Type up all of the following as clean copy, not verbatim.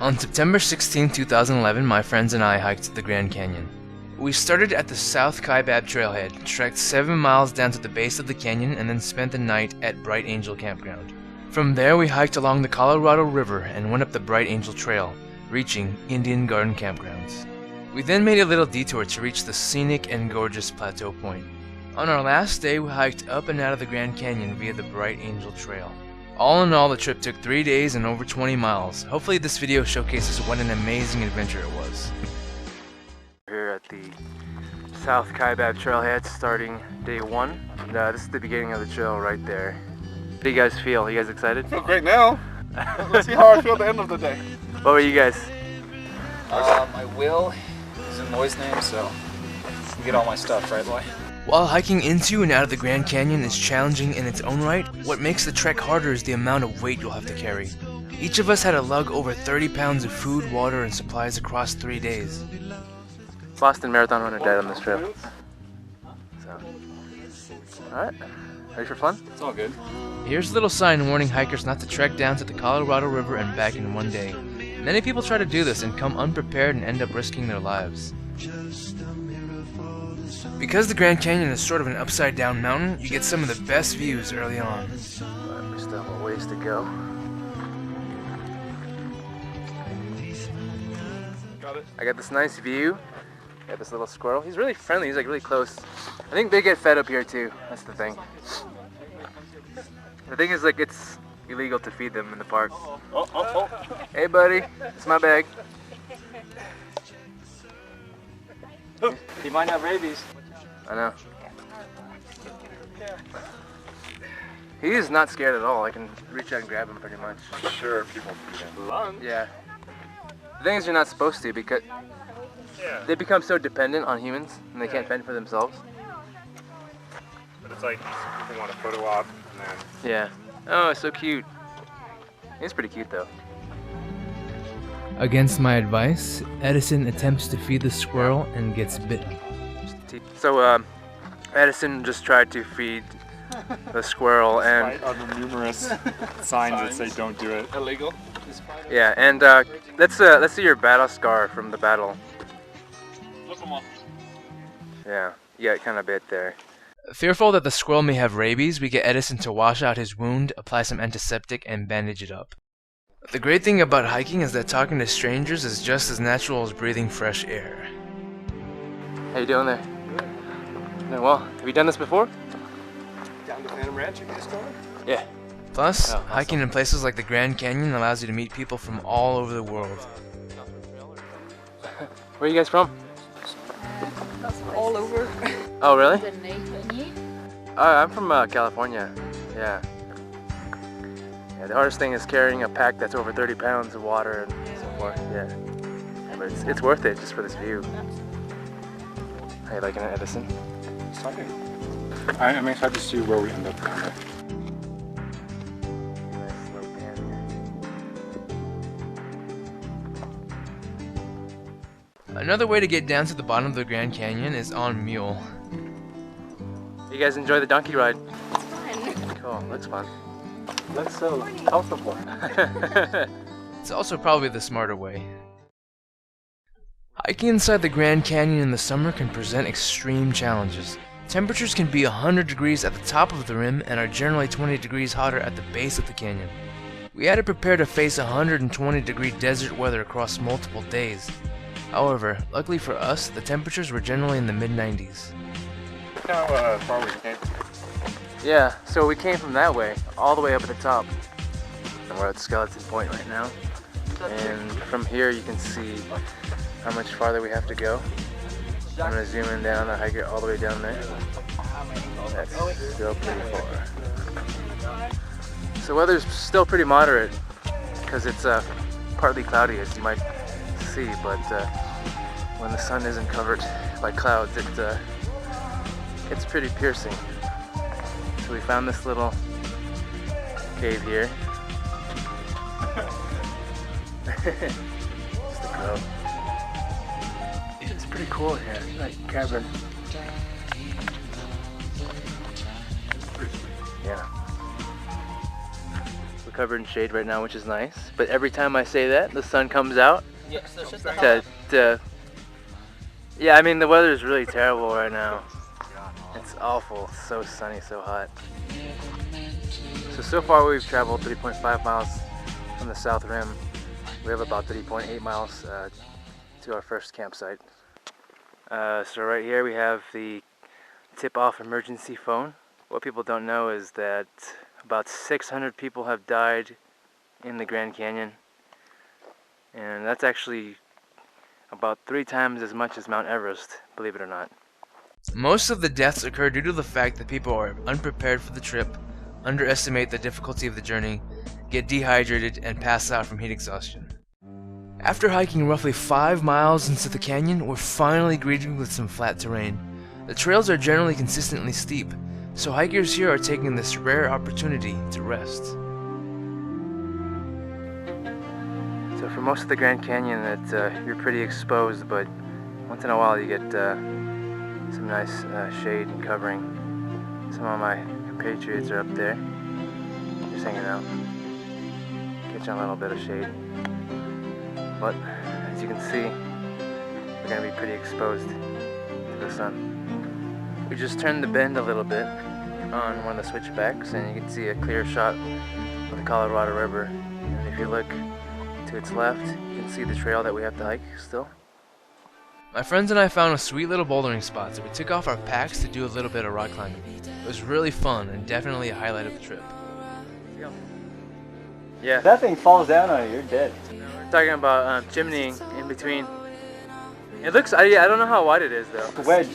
On September 16, 2011, my friends and I hiked the Grand Canyon. We started at the South Kaibab Trailhead, trekked 7 miles down to the base of the canyon, and then spent the night at Bright Angel Campground. From there, we hiked along the Colorado River and went up the Bright Angel Trail, reaching Indian Garden Campgrounds. We then made a little detour to reach the scenic and gorgeous Plateau Point. On our last day, we hiked up and out of the Grand Canyon via the Bright Angel Trail. All in all, the trip took 3 days and over 20 miles. Hopefully this video showcases what an amazing adventure it was. We're here at the South Kaibab Trailhead starting day 1. And, this is the beginning of the trail right there. How do you guys feel? You guys excited? I feel great now. Let's see how I feel at the end of the day. What were you guys? My will is a noise name, so you get all my stuff, right, boy? While hiking into and out of the Grand Canyon is challenging in its own right, what makes the trek harder is the amount of weight you'll have to carry. Each of us had to lug over 30 pounds of food, water, and supplies across 3 days. Boston Marathon runner died on this trail. So, alright, ready for fun? It's all good. Here's a little sign warning hikers not to trek down to the Colorado River and back in one day. Many people try to do this and come unprepared and end up risking their lives. Because the Grand Canyon is sort of an upside-down mountain, you get some of the best views early on. But we still have a ways to go. Got it. I got this nice view. Got this little squirrel. He's really friendly. He's like really close. I think they get fed up here too. That's the thing. The thing is, like, it's illegal to feed them in the park. Oh. Hey, buddy. It's my bag. He might have rabies. I know. He is not scared at all. I can reach out and grab him pretty much. Sure, people feed him. Yeah. The thing is, you're not supposed to because they become so dependent on humans and they can't fend for themselves. But it's like people want a photo op and then. Yeah. Oh, it's so cute. He's pretty cute though. Against my advice, Edison attempts to feed the squirrel and gets bitten. So, Edison just tried to feed the squirrel and... Despite other numerous signs that say don't do it. Illegal. Yeah, and let's see your battle scar from the battle. Yeah, you got kind of bit there. Fearful that the squirrel may have rabies, we get Edison to wash out his wound, apply some antiseptic, and bandage it up. The great thing about hiking is that talking to strangers is just as natural as breathing fresh air. How you doing there? Doing well. Have you done this before? Down to Phantom Ranch, you guys going? Yeah. Plus, hiking in places like the Grand Canyon allows you to meet people from all over the world. Where are you guys from? All over. Oh, really? And you? I'm from California. Yeah. Yeah. The hardest thing is carrying a pack that's over 30 pounds of water and so forth. Yeah. But it's worth it just for this view. How you liking it, Edison? Exciting. I'm excited to see where we end up down there. Nice slow pan here. Another way to get down to the bottom of the Grand Canyon is on mule. You guys enjoy the donkey ride? Cool, looks fun. That's so comfortable. It's also probably the smarter way. Hiking inside the Grand Canyon in the summer can present extreme challenges. Temperatures can be 100 degrees at the top of the rim and are generally 20 degrees hotter at the base of the canyon. We had to prepare to face 120-degree desert weather across multiple days. However, luckily for us, the temperatures were generally in the mid-90s. How far we came. Yeah, so we came from that way, all the way up at the top. And we're at Skeleton Point right now. And from here you can see how much farther we have to go. I'm going to zoom in down and hike it all the way down there. That's still pretty far. So weather's still pretty moderate because it's partly cloudy, as you might see, but when the sun isn't covered by clouds, it's pretty piercing. So we found this little cave here. Just a crow. It's pretty cool here, like cavern. Yeah. covered in shade right now, which is nice. But every time I say that, the sun comes out. Yeah, so shut the hell To yeah, I mean the weather is really terrible right now. It's awful. It's so sunny, so hot. So far we've traveled 3.5 miles from the south rim. We have about 3.8 miles to our first campsite. So right here we have the tip-off emergency phone. What people don't know is that about 600 people have died in the Grand Canyon, and that's actually about 3 times as much as Mount Everest, believe it or not. Most of the deaths occur due to the fact that people are unprepared for the trip, underestimate the difficulty of the journey, get dehydrated, and pass out from heat exhaustion. After hiking roughly 5 miles into the canyon, we're finally greeted with some flat terrain. The trails are generally consistently steep, so hikers here are taking this rare opportunity to rest. So for most of the Grand Canyon, you're pretty exposed, but once in a while you get some nice shade and covering. Some of my compatriots are up there, just hanging out, catching a little bit of shade. But as you can see, we're going to be pretty exposed to the sun. We just turned the bend a little bit on one of the switchbacks, and you can see a clear shot of the Colorado River. And if you look to its left, you can see the trail that we have to hike still. My friends and I found a sweet little bouldering spot, so we took off our packs to do a little bit of rock climbing. It was really fun and definitely a highlight of the trip. Yeah. If that thing falls down on you, you're dead. We're talking about chimneying in between. It looks, I don't know how wide it is though. The wedge,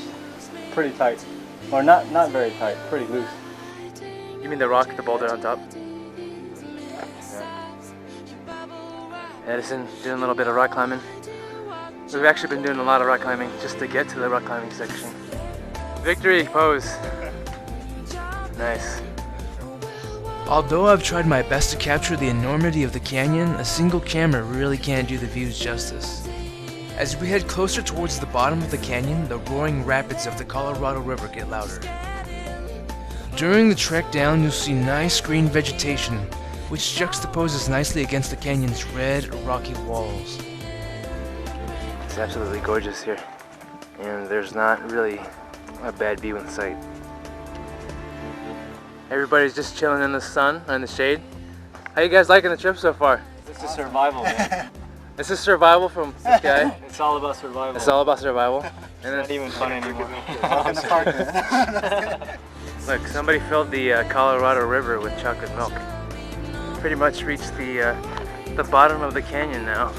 pretty tight. Or not very tight, pretty loose. You mean the rock, the boulder on top? Yeah. Edison doing a little bit of rock climbing. We've actually been doing a lot of rock climbing just to get to the rock climbing section. Victory pose. Nice. Although I've tried my best to capture the enormity of the canyon, a single camera really can't do the views justice. As we head closer towards the bottom of the canyon, the roaring rapids of the Colorado River get louder. During the trek down, you'll see nice green vegetation, which juxtaposes nicely against the canyon's red, rocky walls. It's absolutely gorgeous here, and there's not really a bad view in sight. Everybody's just chilling in the sun or in the shade. How you guys liking the trip so far? This is survival, man. This is survival from this guy. It's all about survival. It's all about survival. And it's not even fun anymore. Look, somebody filled the Colorado River with chocolate milk. Pretty much reached the bottom of the canyon now.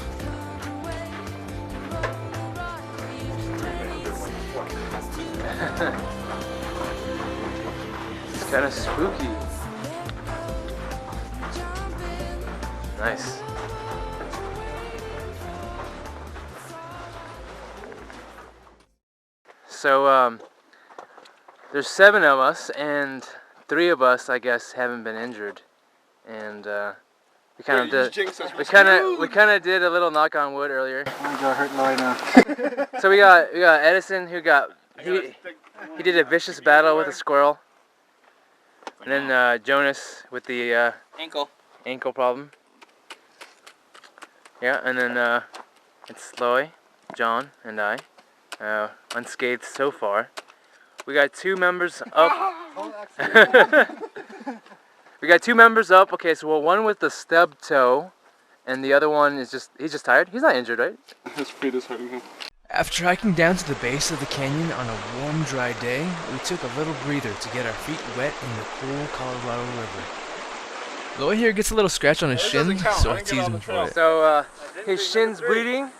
It's kind of spooky. Nice. So there's 7 of us, and 3 of us, I guess, haven't been injured, and we kind of did a little knock on wood earlier. My jaw hurting right now. So we got Edison, who he did a vicious battle with a squirrel, and then Jonas with the ankle problem. Yeah, and then it's Loy, John, and I, unscathed so far. We got 2 members up. We got 2 members up. Okay, so one with the stub toe, and the other one is he's just tired. He's not injured, right? His feet is hurting him. After hiking down to the base of the canyon on a warm, dry day, we took a little breather to get our feet wet in the cool Colorado River. Loy here gets a little scratch on his shin, so I tease him for it. So his shin's bleeding.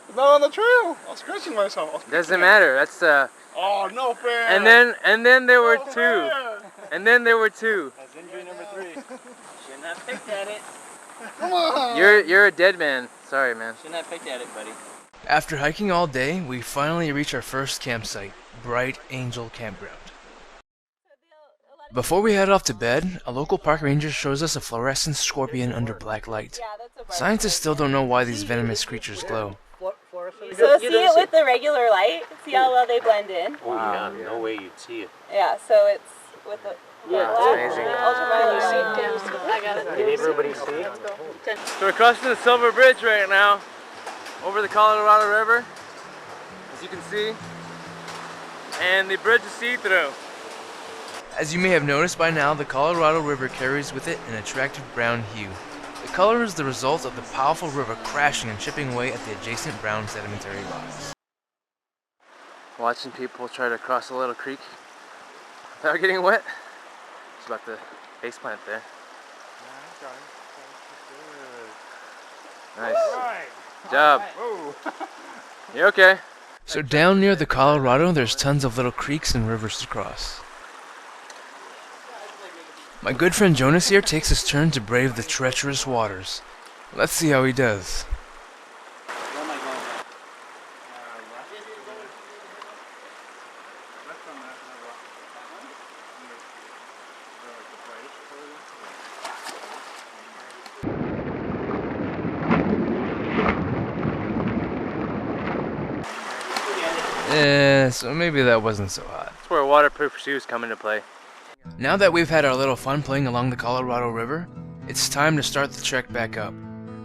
It's not on the trail. I'm scratching myself. Doesn't matter. That's Oh, no fair. And then there were 2. And then there were 2. That's injury number 3. Shouldn't have picked at it. Come on. You're a dead man. Sorry, man. Shouldn't have picked at it, buddy. After hiking all day, we finally reach our first campsite, Bright Angel Campground. Before we head off to bed, a local park ranger shows us a fluorescent scorpion under black light. Scientists still don't know why these venomous creatures glow. So see it with the regular light, see how well they blend in. Oh yeah, no way you'd see it. Yeah, so it's with the amazing. I got it. You need everybody to see? So we're crossing the Silver Bridge right now over the Colorado River, as you can see, and the bridge is see-through. As you may have noticed by now, the Colorado River carries with it an attractive brown hue. The color is the result of the powerful river crashing and chipping away at the adjacent brown sedimentary rocks. Watching people try to cross a little creek without getting wet. It's about the base plant there. Nice. Good job. You okay? So down near the Colorado, there's tons of little creeks and rivers to cross. My good friend Jonas here takes his turn to brave the treacherous waters. Let's see how he does. So maybe that wasn't so hot. That's where waterproof shoes come into play. Now that we've had our little fun playing along the Colorado River, it's time to start the trek back up.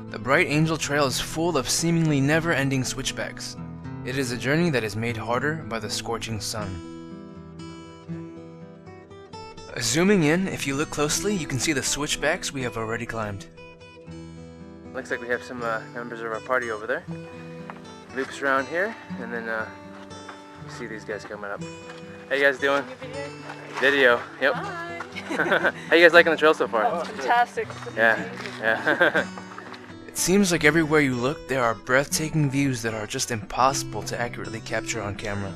The Bright Angel Trail is full of seemingly never-ending switchbacks. It is a journey that is made harder by the scorching sun. Zooming in, if you look closely, you can see the switchbacks we have already climbed. Looks like we have some members of our party over there. Loops around here, and then you see these guys coming up. How you guys doing? Video. Yep. How you guys liking the trail so far? Oh, fantastic. Yeah. It seems like everywhere you look, there are breathtaking views that are just impossible to accurately capture on camera.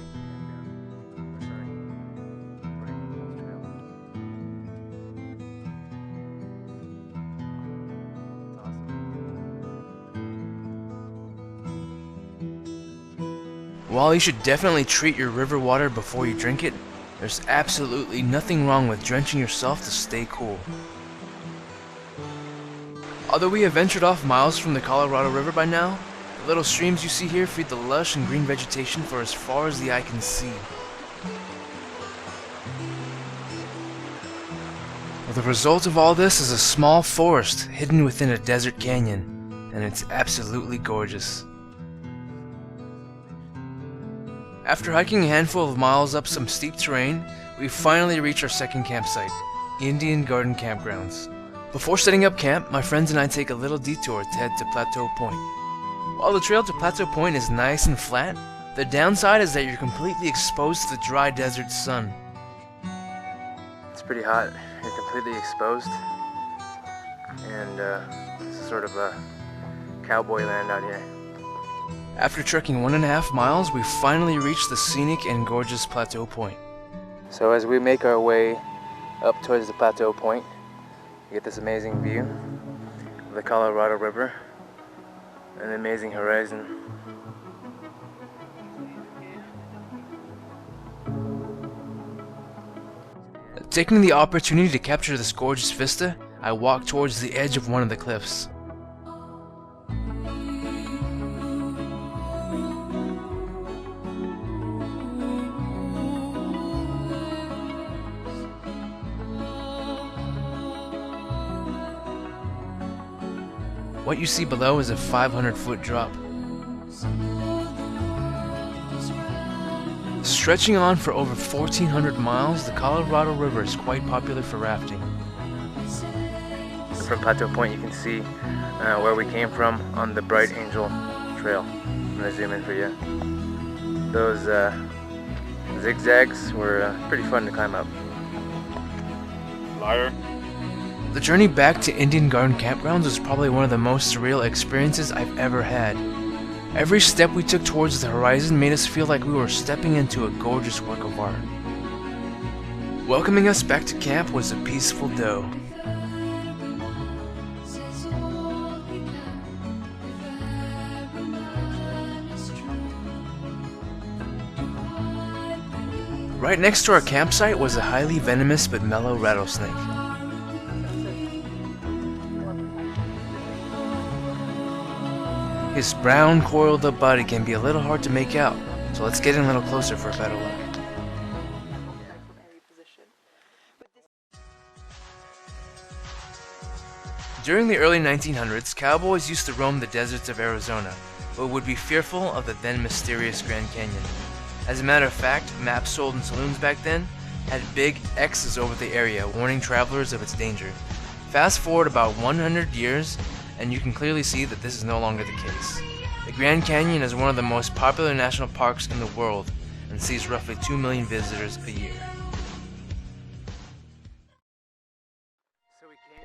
While you should definitely treat your river water before you drink it, there's absolutely nothing wrong with drenching yourself to stay cool. Although we have ventured off miles from the Colorado River by now, the little streams you see here feed the lush and green vegetation for as far as the eye can see. Well, the result of all this is a small forest hidden within a desert canyon, and it's absolutely gorgeous. After hiking a handful of miles up some steep terrain, we finally reach our second campsite, Indian Garden Campgrounds. Before setting up camp, my friends and I take a little detour to head to Plateau Point. While the trail to Plateau Point is nice and flat, the downside is that you're completely exposed to the dry desert sun. It's pretty hot. You're completely exposed. And this is sort of a cowboy land out here. After trekking 1.5 miles, we finally reached the scenic and gorgeous Plateau Point. So as we make our way up towards the Plateau Point, we get this amazing view of the Colorado River and an amazing horizon. Taking the opportunity to capture this gorgeous vista, I walk towards the edge of one of the cliffs. What you see below is a 500-foot drop. Stretching on for over 1,400 miles, the Colorado River is quite popular for rafting. From Plateau Point you can see where we came from on the Bright Angel Trail. I'm going to zoom in for you. Those zigzags were pretty fun to climb up. Liar. The journey back to Indian Garden Campgrounds was probably one of the most surreal experiences I've ever had. Every step we took towards the horizon made us feel like we were stepping into a gorgeous work of art. Welcoming us back to camp was a peaceful doe. Right next to our campsite was a highly venomous but mellow rattlesnake. His brown, coiled up body can be a little hard to make out, so let's get in a little closer for a better look. During the early 1900s, cowboys used to roam the deserts of Arizona, but would be fearful of the then mysterious Grand Canyon. As a matter of fact, maps sold in saloons back then had big X's over the area, warning travelers of its danger. Fast forward about 100 years, and you can clearly see that this is no longer the case. The Grand Canyon is one of the most popular national parks in the world and sees roughly 2 million visitors a year.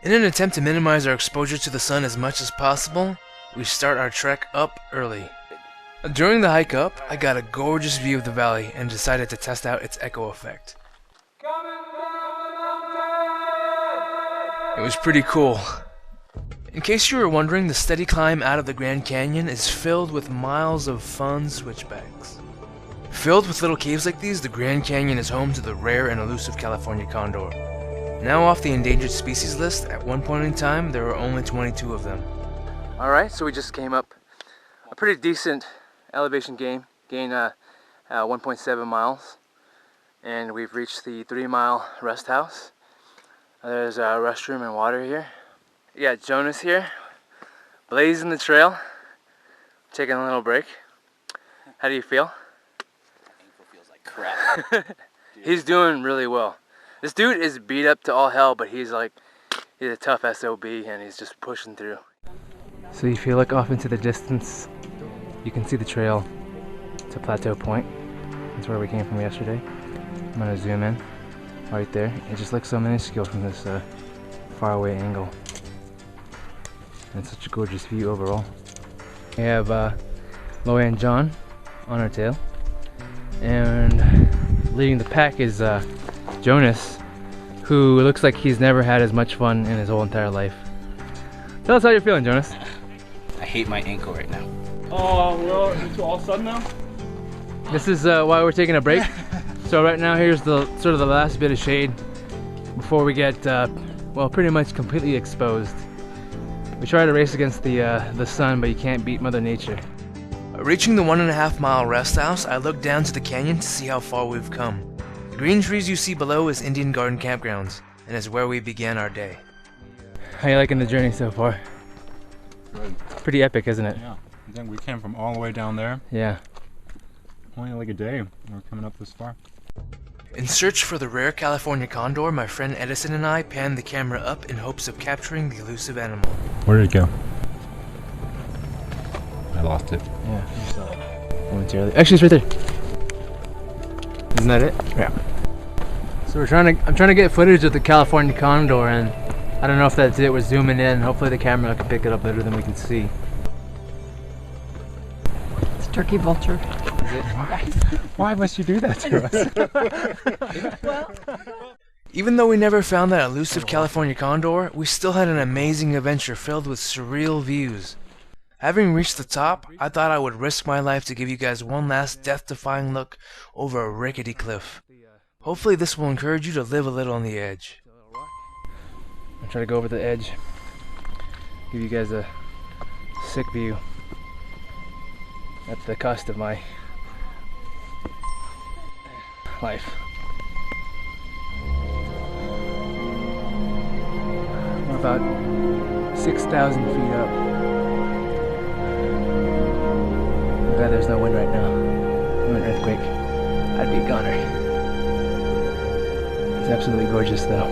In an attempt to minimize our exposure to the sun as much as possible, we start our trek up early. During the hike up, I got a gorgeous view of the valley and decided to test out its echo effect. It was pretty cool. In case you were wondering, the steady climb out of the Grand Canyon is filled with miles of fun switchbacks. Filled with little caves like these, the Grand Canyon is home to the rare and elusive California condor. Now off the endangered species list, at one point in time, there were only 22 of them. Alright, so we just came up a pretty decent elevation gain 1.7 miles. And we've reached the 3-mile rest house. There's a restroom and water here. You got Jonas here, blazing the trail, taking a little break. How do you feel? Ankle feels like crap. He's doing really well. This dude is beat up to all hell, but he's a tough SOB and he's just pushing through. So if you look off into the distance, you can see the trail to Plateau Point. That's where we came from yesterday. I'm gonna zoom in right there. It just looks so minuscule from this far away angle. And it's such a gorgeous view overall. We have Loy and John on our tail. And leading the pack is Jonas, who looks like he's never had as much fun in his whole entire life. Tell us how you're feeling, Jonas. I hate my ankle right now. Oh, we're into all sudden now? This is why we're taking a break. So right now here's the sort of the last bit of shade before we get, well, pretty much completely exposed. We try to race against the sun, but you can't beat Mother Nature. Reaching the 1.5 mile rest house, I look down to the canyon to see how far we've come. The green trees you see below is Indian Garden Campgrounds, and is where we began our day. How you liking the journey so far? Good. Pretty epic, isn't it? Yeah. I think we came from all the way down there. Yeah. Only like a day. We're coming up this far. In search for the rare California condor, my friend Edison and I panned the camera up in hopes of capturing the elusive animal. Where did it go? I lost it. Yeah, you saw it momentarily. Actually, it's right there. Isn't that it? Yeah. So I'm trying to get footage of the California condor, and I don't know if that's it. We're zooming in. Hopefully the camera can pick it up better than we can see. It's turkey vulture. Why must you do that to us? Even though we never found that elusive California condor, we still had an amazing adventure filled with surreal views. Having reached the top, I thought I would risk my life to give you guys one last death-defying look over a rickety cliff. Hopefully this will encourage you to live a little on the edge. I'll try to go over the edge, give you guys a sick view at the cost of my life. We're about 6,000 feet up. I'm glad there's no wind right now. I'm an earthquake. I'd be a goner. It's absolutely gorgeous though.